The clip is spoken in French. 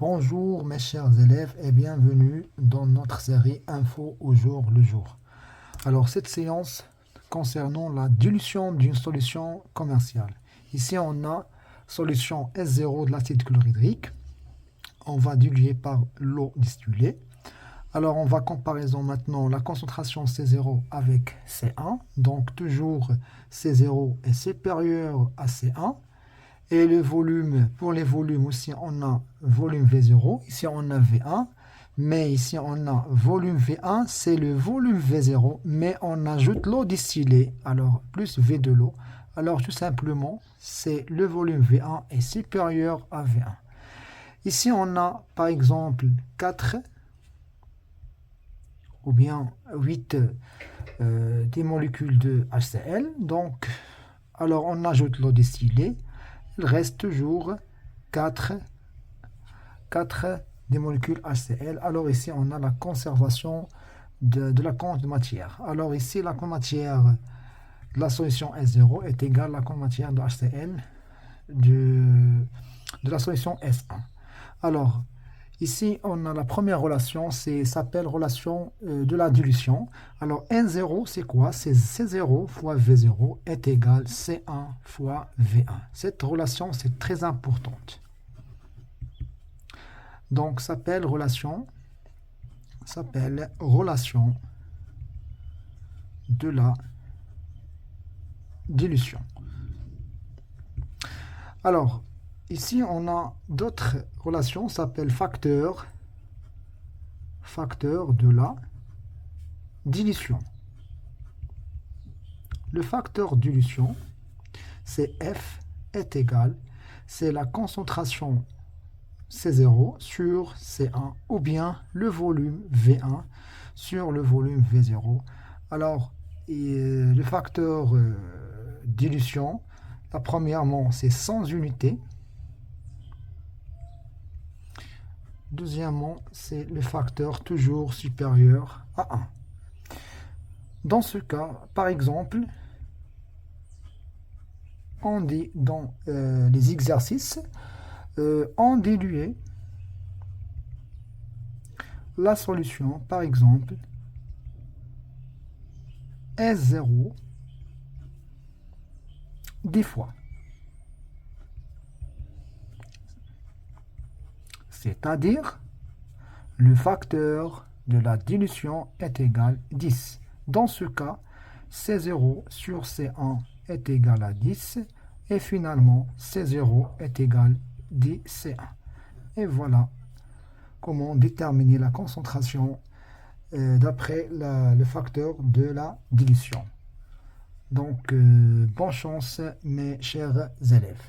Bonjour mes chers élèves et bienvenue dans notre série Info au jour le jour. Alors cette séance concernant la dilution d'une solution commerciale. Ici on a solution S0 de l'acide chlorhydrique. On va diluer par l'eau distillée. Alors on va comparaison maintenant la concentration C0 avec C1. Donc toujours C0 est supérieur à C1. Et le volume, pour les volumes aussi, on a volume V0. Ici, on a V1. Mais ici, on a volume V1. C'est le volume V0. Mais on ajoute l'eau distillée. Alors, plus V de l'eau. Alors, tout simplement, c'est le volume V1 est supérieur à V1. Ici, on a, par exemple, 4 ou bien 8 des molécules de HCl. Donc, alors, on ajoute l'eau distillée. Il reste toujours 4 des molécules HCl. Alors ici, on a la conservation de la quantité de matière. Alors ici, la quantité de matière de la solution S0 est égale à la quantité de matière de HCl de la solution S1. Alors, ici, on a la première relation, s'appelle relation de la dilution. Alors, N0, c'est quoi? C'est C0 fois V0 est égal C1 fois V1. Cette relation, c'est très importante. Donc, s'appelle relation de la dilution. Alors, ici, on a d'autres relations, s'appelle facteur de la dilution. Le facteur dilution, c'est F est égal, c'est la concentration C0 sur C1 ou bien le volume V1 sur le volume V0. Alors, le facteur dilution, premièrement, c'est 100 unités. Deuxièmement, c'est le facteur toujours supérieur à 1. Dans ce cas, par exemple, on dit dans les exercices, on diluait la solution, par exemple, S0 10 fois. C'est-à-dire, le facteur de la dilution est égal à 10. Dans ce cas, C0 sur C1 est égal à 10 et finalement C0 est égal à 10 C1. Et voilà comment déterminer la concentration d'après le facteur de la dilution. Donc, bonne chance mes chers élèves.